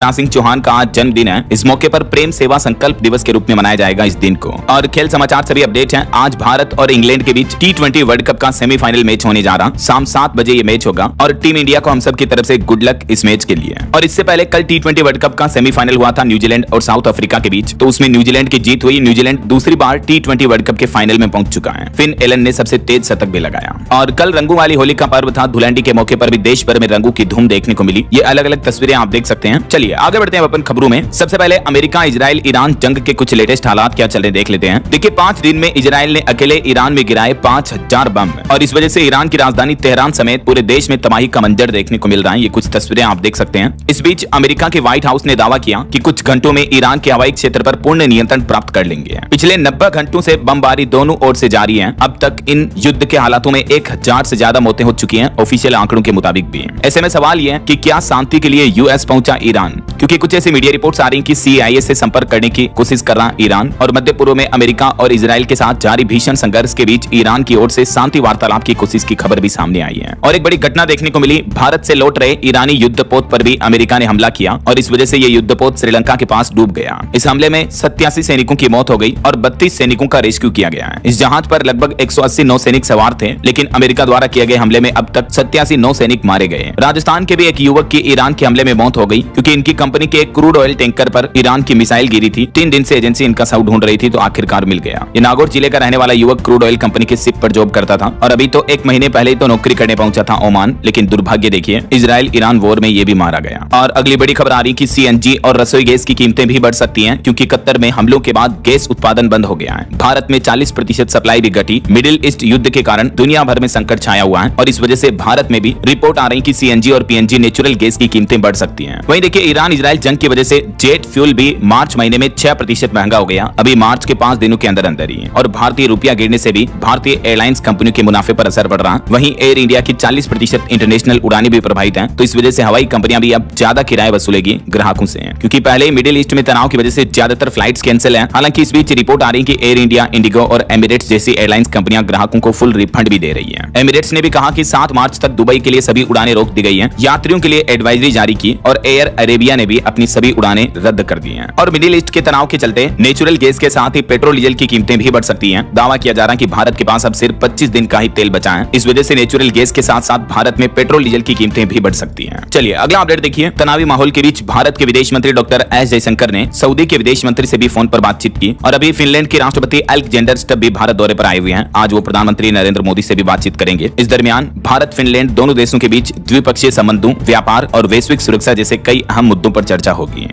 शिवराज सिंह चौहान का आज जन्मदिन है। इस मौके पर प्रेम सेवा संकल्प दिवस के रूप में मनाया जाएगा इस दिन को। और खेल समाचार सभी अपडेट हैं। आज भारत और इंग्लैंड के बीच T20 वर्ल्ड कप का सेमीफाइनल मैच होने जा रहा। शाम 7 बजे ये मैच होगा और टीम इंडिया को हम सब की तरफ से गुड लक इस मैच के लिए। और इससे पहले कल T20 वर्ल्ड कप का सेमीफाइनल हुआ था न्यूजीलैंड और साउथ अफ्रीका के बीच, तो उसमें न्यूजीलैंड की जीत हुई। न्यूजीलैंड दूसरी बार T20 वर्ल्ड कप के फाइनल में पहुंच चुका है। फिन एलन ने सबसे तेज शतक भी लगाया। और कल रंगों वाली होली का पर्व था। धुलंडी के मौके पर भी देश भर में रंगों की धूम देखने को मिली। ये अलग अलग तस्वीरें आप देख सकते हैं। चलिए आगे बढ़ते हैं अपन खबरों में। सबसे पहले अमेरिका, इजराइल, ईरान जंग के कुछ लेटेस्ट हालात क्या चल रहे देख लेते हैं। देखिए 5 दिन में इजराइल ने अकेले ईरान में गिराए 5000 बम और इस वजह से ईरान की राजधानी तेहरान समेत पूरे देश में तबाही का मंजर देखने को मिल रहा है। ये कुछ तस्वीरें आप देख सकते हैं। इस बीच अमेरिका के व्हाइट हाउस ने दावा किया कि कुछ घंटों में ईरान के हवाई क्षेत्र पर पूर्ण नियंत्रण प्राप्त कर लेंगे। पिछले 90 घंटों से बमबारी दोनों ओर से जारी है। अब तक इन युद्ध के हालातों में 1000 से ज्यादा मौतें हो चुकी हैं ऑफिशियल आंकड़ों के मुताबिक भी। ऐसे में सवाल यह है कि क्या शांति के लिए यूएस पहुंचा ईरान, क्योंकि कुछ ऐसी मीडिया रिपोर्ट्स आ रही कि CIA से संपर्क करने की कोशिश कर रहा ईरान। और मध्य पूर्व में अमेरिका और इजराइल के साथ जारी भीषण संघर्ष के बीच ईरान की ओर से शांति वार्तालाप की कोशिश की खबर भी सामने आई है। और एक बड़ी घटना देखने को मिली। भारत से लौट रहे ईरानी युद्धपोत पर भी अमेरिका ने हमला किया और इस वजह से ये युद्धपोत श्रीलंका के पास डूब गया। इस हमले में 87 सैनिकों की मौत हो गई और 32 सैनिकों का रेस्क्यू किया गया है। इस जहाज पर लगभग 180 नौसैनिक सवार थे, लेकिन अमेरिका द्वारा किए गए हमले में अब तक 87 नौसैनिक मारे गए। राजस्थान के भी एक युवक की ईरान के हमले में मौत हो गई, क्योंकि इनकी कंपनी के एक क्रूड ऑयल टैंकर पर ईरान की मिसाइल गिरी थी। 3 दिन से एजेंसी इनका शव ढूंढ रही थी, तो आखिरकार मिल गया। ये नागौर जिले का रहने वाला युवक क्रूड ऑयल कंपनी के शिप पर जॉब करता था और अभी तो 1 महीने पहले ही तो नौकरी करने पहुंचा था ओमान, लेकिन दुर्भाग्य देखिए इजराइल ईरान वॉर में ये भी मारा गया। और अगली बड़ी खबर आ रही कि CNG और रसोई गैस की कीमतें भी बढ़ सकती हैं, क्योंकि कतर में हमलों के बाद गैस उत्पादन बंद हो गया है। भारत में 40% सप्लाई भी घटी। मिडिल ईस्ट युद्ध के कारण दुनिया भर में संकट छाया हुआ है और इस वजह से भारत में भी रिपोर्ट आ रही कि CNG और PNG नेचुरल गैस की कीमतें बढ़ सकती हैं। वहीं देखिए ईरान इजराइल जंग की वजह से जेट फ्यूल भी मार्च महीने में 6% महंगा हो गया, अभी मार्च के 5 दिनों के अंदर अंदर ही। और भारतीय रुपया गिरने से भी भारतीय एयरलाइंस कंपनियों के मुनाफे पर असर पड़ रहा। वहीं एयर इंडिया की 40% इंटरनेशनल उड़ानें भी प्रभावित हैं, तो इस वजह से हवाई कंपनियां भी अब ज्यादा किराया वसूलेगी ग्राहकों से, क्योंकि पहले ही मिडिल ईस्ट में तनाव की वजह से ज्यादातर फ्लाइट्स कैंसिल हैं। हालांकि इस बीच रिपोर्ट आ रही कि एयर इंडिया, इंडिगो और एमिरेट्स जैसी एयरलाइंस कंपनियां ग्राहकों को फुल रिफंड भी दे रही है। एमिरेट्स ने भी कहा कि 7 मार्च तक दुबई के लिए सभी उड़ानें रोक दी गई हैं, यात्रियों के लिए एडवाइजरी जारी की और एयर अरेबिया ने भी अपनी सभी उड़ानें रद्द कर दी हैं। और मिडिल ईस्ट के तनाव के चलते नेचुरल गैस के साथ ही पेट्रोल डीजल की कीमतें भी बढ़ सकती हैं। दावा किया जा रहा है कि भारत के पास अब सिर्फ 25 दिन का ही तेल बचा है। इस वजह से नेचुरल गैस के साथ साथ भारत में पेट्रोल डीजल की कीमतें भी बढ़ सकती हैं। चलिए अगला अपडेट देखिए। तनावी माहौल के बीच भारत के विदेश मंत्री डॉक्टर एस जयशंकर ने सऊदी के विदेश मंत्री से भी फोन पर बातचीत की और अभी फिनलैंड के राष्ट्रपति अलेक्जेंडर स्टब भी भारत दौरे पर आए हुए हैं। आज वो प्रधानमंत्री नरेंद्र मोदी से भी बातचीत करेंगे। इस दरमियान भारत फिनलैंड दोनों देशों के बीच द्विपक्षीय संबंधों, व्यापार और वैश्विक सुरक्षा जैसे कई अहम मुद्दों पर चर्चा होगी।